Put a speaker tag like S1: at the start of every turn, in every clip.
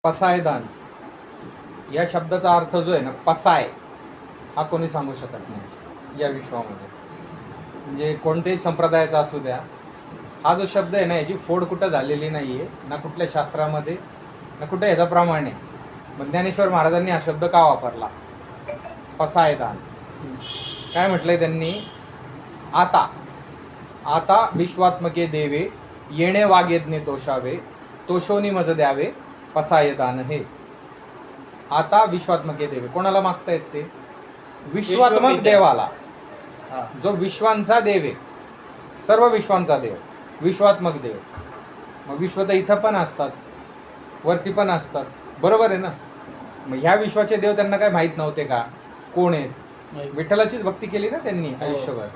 S1: पसायदान या शब्दाचा अर्थ जो आहे ना, पसाय, हा कोणी सांगू शकत नाही या विश्वामध्ये. म्हणजे कोणत्याही संप्रदायाचा असू द्या, हा जो शब्द आहे ना, याची फोड कुठं झालेली नाही आहे, ना कुठल्या शास्त्रामध्ये, ना कुठं ह्याच्याप्रमाणे. मग ज्ञानेश्वर महाराजांनी हा शब्द का वापरला, पसायदान? काय म्हटलंय त्यांनी? आता आता विश्वात्मके देवे, येणे वागेदने तोषावे, तोषोनी मज द्यावे, पसायदान हे. आता विश्वात्मके देवे, कोणाला मागतायत ते? विश्वात्मक देवाला, जो विश्वांचा देव आहे, सर्व विश्वांचा देव, विश्वात्मक देव. मग विश्व तर इथं पण असतात, वरती पण असतात, बरोबर आहे ना? मग ह्या विश्वाचे देव त्यांना काय माहित नव्हते का कोण आहेत? विठ्ठलाचीच भक्ती केली ना त्यांनी आयुष्यभर,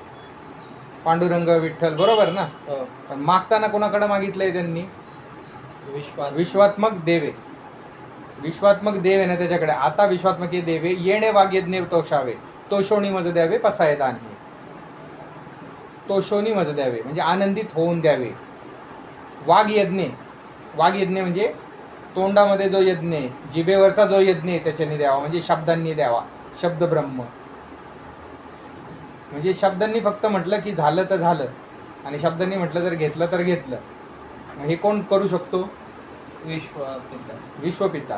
S1: पांडुरंग विठ्ठल, बरोबर ना? पण मागताना कोणाकडे मागितलंय त्यांनी? विश्वात्मक देवे, विश्वात्मक देव आहे ना त्याच्याकडे. आता विश्वात्मके देवे, येणे वागयज्ञ तोषावे, तोषोनी मज द्यावे, पसायदान हे. तोषोनी मज द्यावे म्हणजे आनंदित होऊन द्यावे. वागयज्ञ, वागयज्ञ म्हणजे तोंडामध्ये जो यज्ञ आहे, जिभेवरचा जो यज्ञ आहे त्याच्याने द्यावा, म्हणजे शब्दांनी द्यावा. शब्द ब्रह्म म्हणजे शब्दांनी फक्त म्हटलं की झालं तर झालं, आणि शब्दांनी म्हटलं तर घेतलं तर घेतलं. हे कोण करू शकतो? विश्वपिता,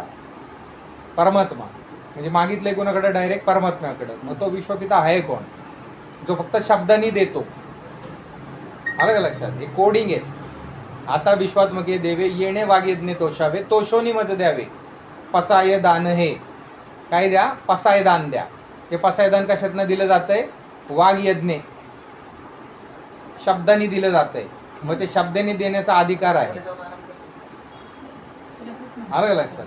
S1: परमात्मा. म्हणजे मागितलंय कोणाकडे? डायरेक्ट परमात्म्याकडे. मग तो विश्वपिता आहे कोण? जो फक्त शब्दांनी देतो. आलं का लक्षात? हे कोडिंग आहे. आता विश्वात्मके देवे, येणे वागयज्ञ तोषावे, तोषोनी मज द्यावे, पसायदान हे. काय द्या? पसायदान द्या. हे पसायदान कशातनं दिलं जातंय? वागयज्ञ, शब्दांनी दिलं जातंय. मग ते शब्दांनी देण्याचा अधिकार आहे. आलं लक्षात?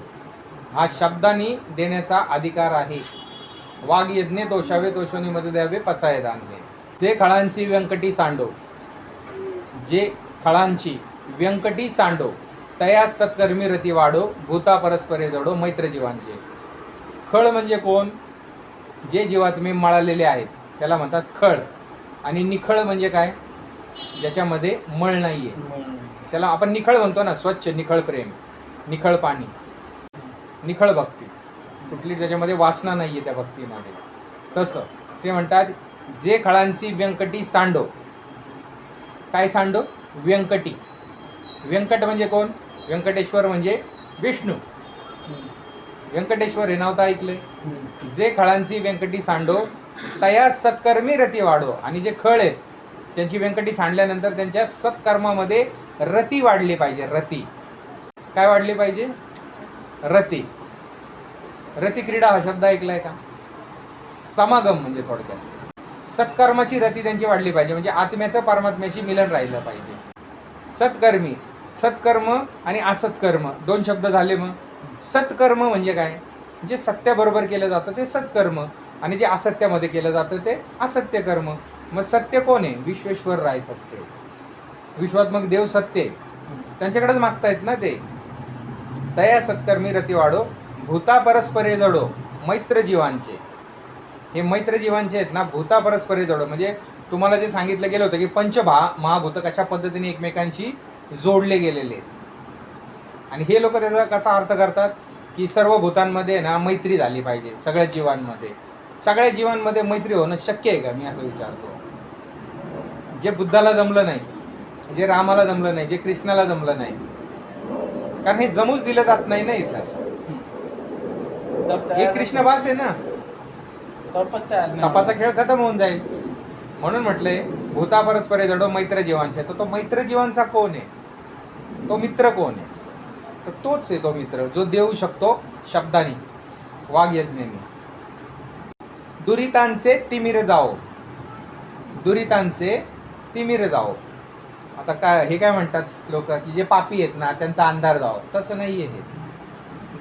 S1: हा शब्दांनी देण्याचा अधिकार आहे. वागयज्ञ तोषावे, तोषोनी मज द्यावे, पसायदान हे. जे खळांची व्यंकटी सांडो, जे खळांची व्यंकटी सांडो, तया सत्कर्मी रती वाढो, भूता परस्परे जडो, मैत्र जीवांचे. खळ म्हणजे कोण? जे जीवात्मे मळालेले आहेत त्याला म्हणतात खळ. आणि निखळ म्हणजे काय? ज्याच्यामध्ये मळ नाहीये त्याला आपण निखळ म्हणतो ना. स्वच्छ निखळ प्रेम, निखळ पाणी, निखळ भक्ती, कुठली त्याच्यामध्ये वासना नाहीये त्या भक्तीमध्ये. तसं ते म्हणतात जे खळांची व्यंकटी सांडो. काय सांडो? व्यंकटी. व्यंकट म्हणजे कोण? व्यंकटेश्वर म्हणजे विष्णू. व्यंकटेश्वर हे नाव तर ऐकलंय. जे खळांची व्यंकटी सांडो, तया सत्कर्मी रती वाढो. आणि जे खळ आहेत त्यांची व्यंकटी सांडल्यानंतर त्यांच्या सत्कर्मामध्ये रती वाढली पाहिजे. रती काय वाढली पाहिजे? रती. रती क्रीडा हा शब्द ऐकलाय का? समागम म्हणजे थोडक्यात सत्कर्माची रती त्यांची वाढली पाहिजे. म्हणजे आत्म्याचं परमात्म्याशी मिलन राहिलं पाहिजे. सत्कर्मी, सत्कर्म आणि असत्कर्म दोन शब्द झाले. मग सत्कर्म म्हणजे काय? जे सत्याबरोबर केलं जातं ते सत्कर्म, आणि जे असत्यामध्ये केलं जातं ते असत्य कर्म. मग सत्य कोण आहे? विश्वेश्वर राय सत्य, विश्वात्मक देव सत्य, त्यांच्याकडेच मागतायत ना ते. तया सत्कर्मी रती वाढो, भूता परस्परे जडो, मैत्र जीवांचे. हे मैत्र जीवांचे आहेत ना, भूता परस्परे जडो म्हणजे तुम्हाला जे सांगितलं गेलं होतं की महाभूत कशा पद्धतीने एकमेकांशी जोडले गेलेले आहेत. आणि हे लोक त्याचा कसा अर्थ करतात की सर्व भूतांमध्ये ना मैत्री झाली पाहिजे. सगळ्या जीवांमध्ये, सगळ्या जीवांमध्ये मैत्री होणं शक्य आहे का? मी असं विचारतो. जे बुद्धाला जमलं नाही, जे रामाला जमलं नाही, जे कृष्णाला जमलं नाही, कारण हे जमूच दिलं जात नाही ना इथं. हे कृष्ण भास आहे ना, तपाचा खेळ खतम होऊन जाईल. म्हणून म्हटलंय भूता परस्परे जडो, मैत्र जीवांचे. तर तो मैत्र जीवांचा कोण आहे? तो मित्र कोण आहे? तर तोच आहे तो मित्र जो देऊ शकतो शब्दाने, वागयज्ञाने. दुरितांचे तिमिर जाओ, दुरितांचे तिमिर जाओ. आता काय हे काय म्हणतात लोक की जे पापी आहेत ना त्यांचा अंधार जाओ. तसं नाहीये हे.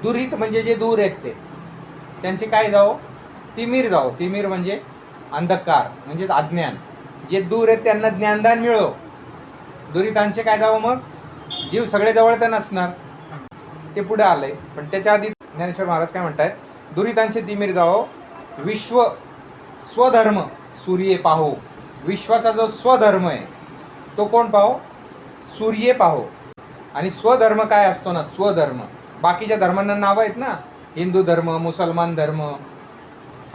S1: दुरित म्हणजे जे दूर आहेत ते, त्यांचे काय जाओ? तिमिर जाओ. तिमिर म्हणजे अंधकार, म्हणजे अज्ञान. जे दूर आहेत त्यांना ज्ञानदान मिळो. दुरितांचे काय जावं? मग जीव सगळे जवळ तर नसणार, ते पुढे आलंय. पण त्याच्या आधी ज्ञानेश्वर महाराज काय म्हणतात? दुरितांचे तिमिर जाओ, विश्व स्वधर्म सूर्ये पाहो. विश्वाचा जो स्वधर्म आहे तो कोण पाहो? सूर्ये पाहो. आणि स्वधर्म काय असतो ना? स्वधर्म बाकीच्या धर्मांना नावं आहेत ना, हिंदू धर्म, मुसलमान धर्म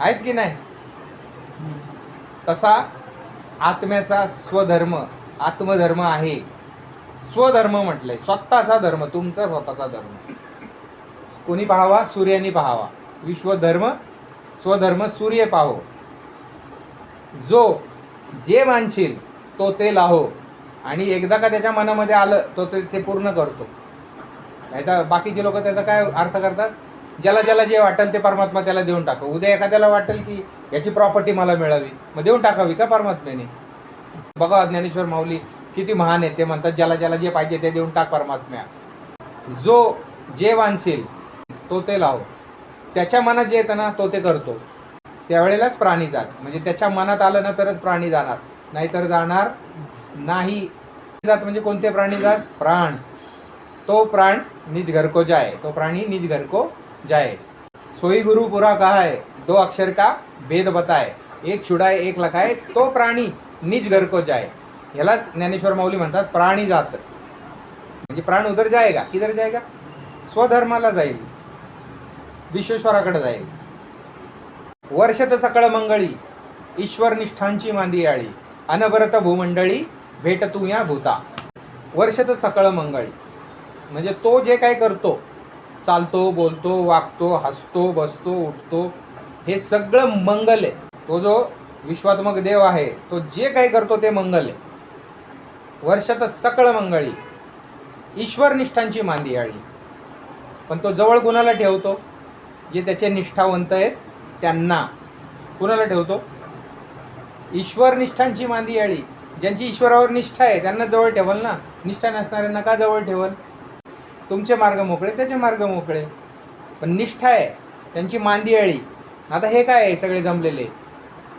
S1: आहेत की नाही. तसा आत्म्याचा स्वधर्म, आत्मधर्म आहे. स्वधर्म म्हटलंय, स्वतःचा धर्म, तुमचा स्वतःचा धर्म. कोणी पाहावा? सूर्यानी पाहावा. विश्वधर्म स्वधर्म सूर्य पाहो. जो जे मानशील तो ते लाहो. आणि एकदा का त्याच्या मनामध्ये आलं तो ते पूर्ण करतो. नाही तर बाकीचे लोक त्याचा काय अर्थ करतात, ज्याला ज्याला जे वाटेल ते परमात्मा त्याला देऊन टाका. उद्या एखाद्याला वाटेल की याची प्रॉपर्टी मला मिळावी, मग देऊन टाकावी का परमात्म्याने. बघा ज्ञानेश्वर माऊली किती महान आहे. ते म्हणतात ज्याला ज्याला जे पाहिजे ते देऊन टाक परमात्म्या. जो जे वांछेल तो ते लाहो. त्याच्या मनात जे येतं ना तो ते करतो. त्यावेळेलाच प्राणी जात, म्हणजे त्याच्या मनात आलं ना तरच प्राणी जाणार, नाहीतर जाणार नाही. जात म्हणजे कोणते प्राणी जात? प्राण. तो प्राण निज घर को जाए, तो प्राणी निज घर को जाए. सोई गुरु पुरा कहा है, दो अक्षर का भेद बताए, एक छुड़ाए एक लखाए, तो प्राणी निज घर को जाए. ह्यालाच ज्ञानेश्वर माऊली म्हणतात प्राणी जात. म्हणजे प्राण उधर जाएगा, किधर जाएगा? स्वधर्माला जाईल, विश्वेश्वराकडे जाईल. वर्षत सकळ मंगळी, ईश्वर निष्ठांची मांदी आळी, अनवरत भूमंडळी भेट तू या भूता. वर्षत सकळ मंगळी म्हणजे तो जे काय करतो, चालतो, बोलतो, वागतो, हसतो, बसतो, उठतो, हे सगळं मंगल आहे. तो जो विश्वात्मक देव आहे तो जे काही करतो ते मंगल आहे. वर्षात सकळ मंगळी, ईश्वर निष्ठांची मांदी आळी. पण तो जवळ कुणाला ठेवतो? जे त्याचे निष्ठावंत आहेत त्यांना. कुणाला ठेवतो? ईश्वर निष्ठांची मांदी आळी. ज्यांची ईश्वरावर निष्ठा आहे त्यांना जवळ ठेवल ना. निष्ठा नसणाऱ्यांना का जवळ ठेवल? तुमचे मार्ग मोकळे, त्याचे मार्ग मोकळे. पण निष्ठा आहे त्यांची मांदी आळी. आता हे काय आहे? सगळे जमलेले,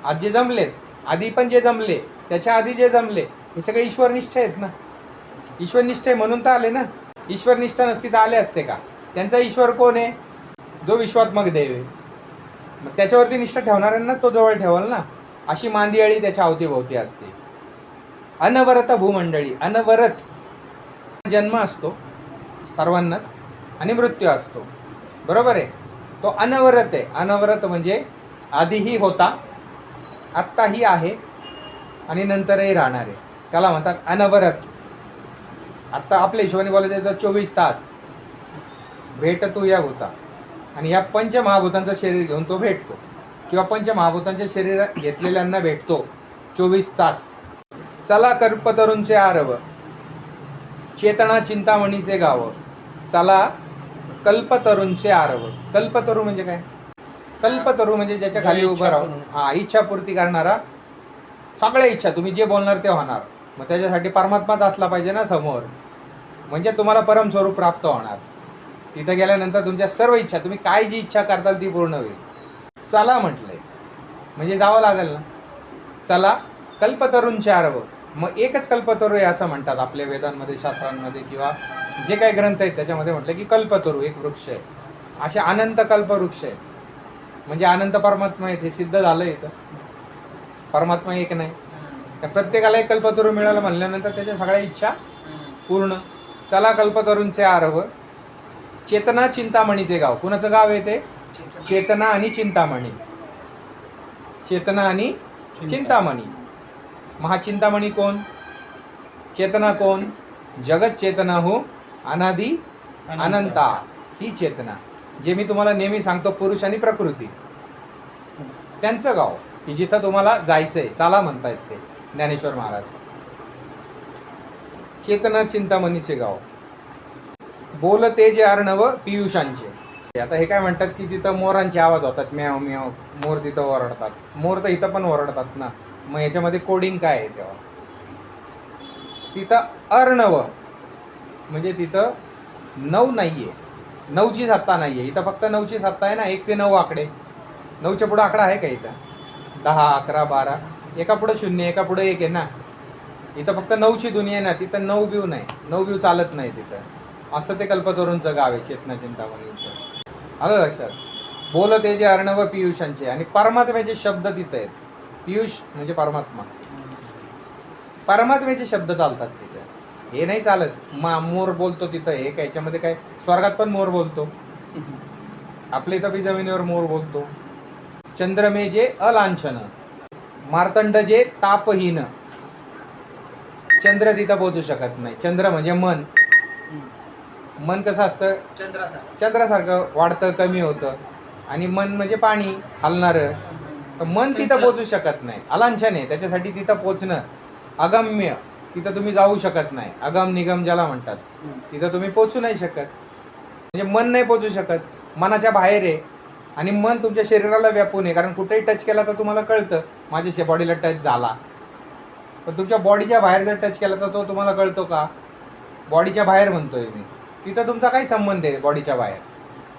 S1: आज जे जमलेत, आधी पण जे जमले, त्याच्या आधी जे जमले, हे सगळे ईश्वरनिष्ठ आहेत ना. ईश्वरनिष्ठ आहे म्हणून तर आले ना. ईश्वरनिष्ठा नसती तर आले असते का? त्यांचा ईश्वर कोण आहे? जो विश्वात्मक देव आहे. मग त्याच्यावरती निष्ठा ठेवणाऱ्यांना तो जवळ ठेवल ना. अशी मांदियाळी त्याच्या अवतीभोवती असते. अनवरत भूमंडळी, अनवरत जन्म असतो सर्वांनाच आणि मृत्यू असतो, बरोबर आहे. तो अनवरत आहे. अनवरत म्हणजे आधीही होता, आत्ताही आहे आणि नंतरही राहणार आहे. त्याला म्हणतात अनवरत. आत्ता आपल्या हिशोबाने बोलायचं तर 24 तास भेट तू या भूता. आणि या पंचमहाभूतांचं शरीर घेऊन तो भेटतो, किंवा पंचमहाभूतांचे शरीर घेतलेल्यांना भेटतो 24 तास. चला कल्पतरूंचे आरव, चेतना चिंतामणीचे गाव. चला कल्पतरूंचे आरव. कल्पतरू म्हणजे काय? कल्पतरू म्हणजे ज्याच्या खाली उभं राहून इच्छापूर्ती करणारा. सगळ्या इच्छा, तुम्ही जे बोलणार ते होणार. मग त्याच्यासाठी परमात्माच असला पाहिजे ना समोर, म्हणजे तुम्हाला परमस्वरूप प्राप्त होणार. तिथं गेल्यानंतर तुमच्या सर्व इच्छा, तुम्ही काय जी इच्छा करताल ती पूर्ण होईल. चला म्हटलंय म्हणजे जावं लागेल ना. चला कल्पतरूंचे आरव. मग एकच कल्पतरू आहे असं म्हणतात आपल्या वेदांमध्ये, शास्त्रांमध्ये, किंवा जे काही ग्रंथ आहेत त्याच्यामध्ये म्हटलं की कल्पतरू एक वृक्ष आहे. असे अनंत कल्पवृक्ष आहेत. म्हणजे अनंत परमात्मा आहेत हे सिद्ध झालं इथं. परमात्मा एक नाही, प्रत्येकाला एक कल्पतरू मिळालं म्हणल्यानंतर त्याच्या सगळ्या इच्छा पूर्ण. चला कल्पतरूंचे आरव, चेतना चिंतामणीचे गाव. कुणाचं गाव आहे ते? चेतना आणि चिंतामणी. चेतना आणि चिंतामणी. महाचिंतामणी कोण? चेतना कोण? जगत चेतना हो अनादि अनंता. ही चेतना, जे मी तुम्हाला नेहमी सांगतो, पुरुष आणि प्रकृती, त्यांचं गाव की जिथं तुम्हाला जायचंय. चला म्हणतायत ते ज्ञानेश्वर महाराज. चेतना चिंतामणीचे गाव. बोलते जे अर्णव पियुषांचे. आता हे काय म्हणतात की तिथं मोरांचे आवाज होतात, म्याव म्याव. मोर तिथं ओरडतात. मोर तर इथं पण ओरडतात ना. मग याच्यामध्ये कोडिंग काय आहे तेव्हा? तिथं अर्णव म्हणजे तिथं 9 नाहीये, 9ची सत्ता नाहीये. इथं फक्त 9ची सत्ता आहे ना. 1 ते 9 आकडे. 9च्या पुढे आकडा आहे का इथं? 10, 11, 12. एका पुढे 0, एका पुढे 1 आहे ना. इथं फक्त 9ची दुनिया आहे ना. तिथं 9 बिव नाही, 9 बिव चालत नाही तिथं. असं ते कल्पतरूंचं गाव आहे, चेतना चिंतामणीचं. आलं लक्षात? बोलते जे अर्णव पियुषांचे. आणि परमात्म्याचे शब्द तिथे आहेत. पियुष म्हणजे परमात्मा. परमात्म्याचे शब्द चालतात तिथे. हे नाही चालत. मोर बोलतो तिथं, हे काय याच्यामध्ये काय, स्वर्गात पण मोर बोलतो, आपल्या इथं बी जमिनीवर मोर बोलतो. चंद्रमे जे अलांछन, मार्तंड जे तापहीन. चंद्र तिथं पोहोचू शकत नाही. चंद्र म्हणजे मन. मन कसं असतं, चंद्रासारखं वाढतं कमी होतं. आणि मन म्हणजे पाणी हलणारं. तर मन तिथं पोहोचू शकत नाही, अलांछन आहे. त्याच्यासाठी तिथं पोहोचणं अगम्य, तिथं तुम्ही जाऊ शकत नाही. अगम निगम ज्याला म्हणतात, तिथं तुम्ही पोहोचू नाही शकत. म्हणजे मन नाही पोहोचू शकत, मनाच्या बाहेर आहे. आणि मन तुमच्या शरीराला व्यापून आहे, कारण कुठेही टच केला तर तुम्हाला कळतं माझ्या बॉडीला टच झाला. पण तुमच्या बॉडीच्या बाहेर जर टच केला तर तो तुम्हाला कळतो का? बॉडीच्या बाहेर म्हणतोय मी, तिथं तुमचा काही संबंध आहे बॉडीच्या बाहेर.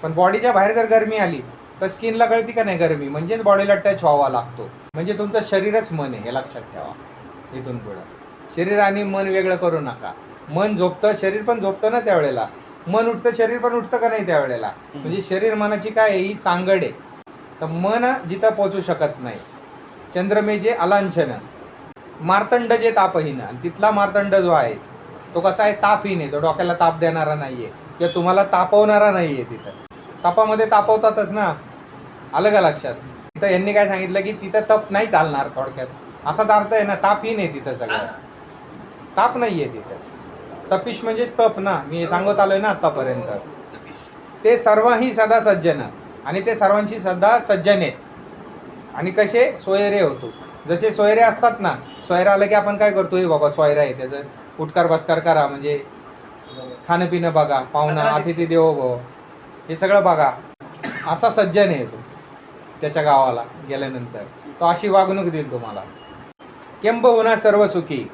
S1: पण बॉडीच्या बाहेर जर गरमी आली तर स्किनला कळती का नाही गरमी, म्हणजेच बॉडीला टच व्हावा लागतो. म्हणजे तुमचं शरीरच मन आहे, हे लक्षात ठेवा. इथून पुढं शरीर आणि मन वेगळं करू नका. मन झोपतं, शरीर पण झोपतं ना त्यावेळेला. मन उठतं, शरीर पण उठतं का नाही त्यावेळेला. म्हणजे शरीर मनाची काय ही सांगड आहे. तर मन जिथं पोचू शकत नाही. चंद्रमे जे अलांछन, मार्तंड जे तापहीन. आणि तिथला मार्तंड जो आहे तो कसा आहे, तापहीन आहे. तो डोक्याला ताप देणारा नाहीये किंवा तुम्हाला तापवणारा नाहीये. तिथं तापामध्ये तापवतातच ना, आलं का लक्षात. तिथं यांनी काय सांगितलं की तिथं तप नाही चालणार, थोडक्यात असाच अर्थ आहे ना. तापहीन आहे तिथं, सगळं ताप नाहीये तिथं. तपिश म्हणजेच तप ना, मी सांगत आलोय ना आतापर्यंत. ते सर्वही सदा सज्जन, आणि ते सर्वांशी सदा सज्जन आहेत. आणि कसे सोयरे होतो, जसे सोयरे असतात ना. सोयरा आलं की आपण काय करतो, हे बाबा सोयरा आहे, त्याचं उठकार बसकार करा, म्हणजे खाणं पिणं बघा, पाहुणा अतिथी देवो भव, हे सगळं बघा. असा सज्जन आहे तो. त्याच्या गावाला गेल्यानंतर तो अशी वागणूक देईल तुम्हाला. केंब होणार सर्व सुखी,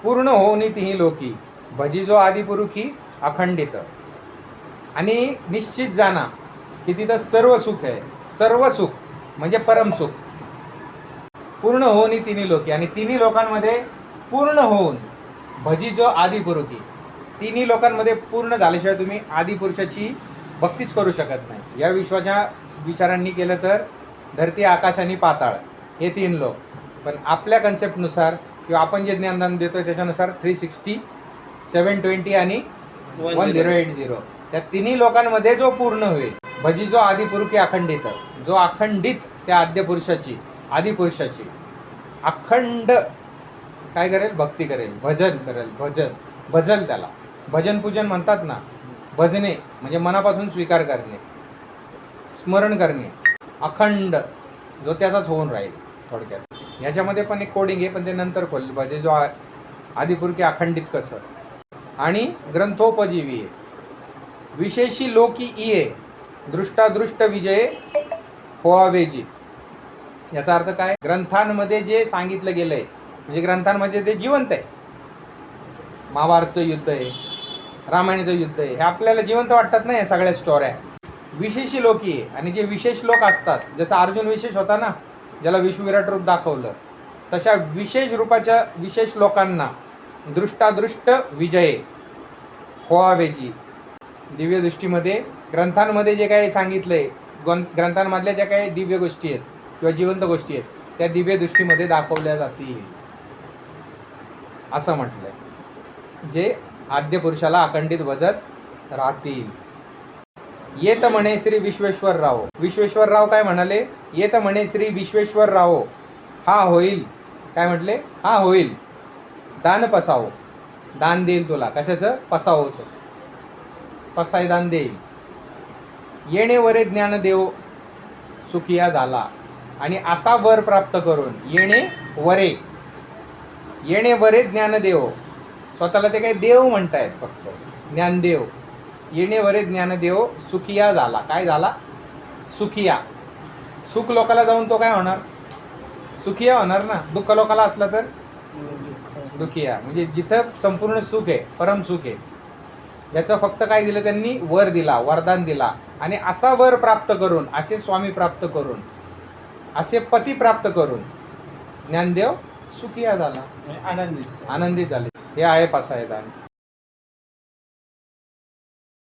S1: पूर्ण होऊनी तिही लोकी, भजी जो आदिपुरुखी अखंडित. आणि निश्चित जाणा की तिथं सर्व सुख आहे. सर्व सुख म्हणजे परमसुख. पूर्ण होऊनी तिन्ही लोकी, आणि तिन्ही लोकांमध्ये पूर्ण होऊन भजी जो आदिपुरुखी. तिन्ही लोकांमध्ये पूर्ण झाल्याशिवाय तुम्ही आदिपुरुषाची भक्तीच करू शकत नाही. या विश्वाच्या विचारांनी केलं तर धरती, आकाश आणि पाताळ हे 3 लोक. पण आपल्या कन्सेप्टनुसार किंवा आपण जे ज्ञानदान देतोय त्याच्यानुसार 360, 720 आणि 1080, त्या तिन्ही लोकांमध्ये जो पूर्ण होईल. भजी जो आदिपुरुखी अखंडित, जो अखंडित त्या आद्यपुरुषाची, आदिपुरुषाची अखंड काय करेल, भक्ती करेल, भजन करेल. भजल त्याला भजन पूजन म्हणतात ना. भजने म्हणजे मनापासून स्वीकार करणे, स्मरण करणे. अखंड जो त्याचाच होऊन राहील. थोडक्यात ह्याच्यामध्ये पण एक कोडिंग आहे, पण ते नंतर खोल. भजे जो आदिपुरुखी अखंडित कसं. आणि ग्रंथोपजीवी आहे. विशेषी लोकी इये, दृष्टादृष्ट विजय होवावेजी. याचा अर्थ काय, ग्रंथांमध्ये जे सांगितलं गेलंय, म्हणजे ग्रंथांमध्ये ते जिवंत आहे. महाभारतचं युद्ध आहे, रामायणाचं युद्ध आहे, हे आपल्याला जिवंत वाटतात ना या सगळ्या स्टोऱ्या. विशेषी लोकी आहे. आणि जे विशेष लोक असतात, जसं अर्जुन विशेष होता ना, ज्याला विश्वविराट रूप दाखवलं, तशा विशेष रूपाच्या विशेष लोकांना दृष्टादृष्ट विजय होवावेची. दिव्य दृष्टीमध्ये ग्रंथांमध्ये जे काही सांगितलंय, ग्रंथांमधल्या ज्या काही दिव्य गोष्टी आहेत किंवा जिवंत गोष्टी आहेत, त्या दिव्य दृष्टीमध्ये दाखवल्या जातील असं म्हटलंय. जे आद्य पुरुषाला अखंडित भजत राहतील. येत म्हणे श्री विश्वेश्वरराव. विश्वेश्वरराव काय म्हणाले, येत म्हणे श्री विश्वेश्वरराव, हा होईल. काय म्हटले, हा होईल. दान पसावो, दान देईल तुला. कशाचं, पसावोचं. पसाय दान देईल. येणे वरे ज्ञान देव सुखिया झाला. आणि असा वर प्राप्त करून, येणे वरे, येणे वरे ज्ञानदेव. स्वतःला ते काही देव म्हणतायत फक्त, ज्ञानदेव. येणे वरे ज्ञानदेव सुखिया झाला. काय झाला, सुखिया. सुख लोकाला जाऊन तो काय होणार, सुखिया होणार ना. दुःख लोकाला असलं तर दुखिया. म्हणजे जिथं संपूर्ण सुख आहे, परम सुख आहे, याचं फक्त काय दिलं त्यांनी, वर दिला, वरदान दिला. आणि असा वर प्राप्त करून, असे स्वामी प्राप्त करून, असे पती प्राप्त करून ज्ञानदेव सुखिया झाला, आनंदित झाले. हे आहे पसायदान.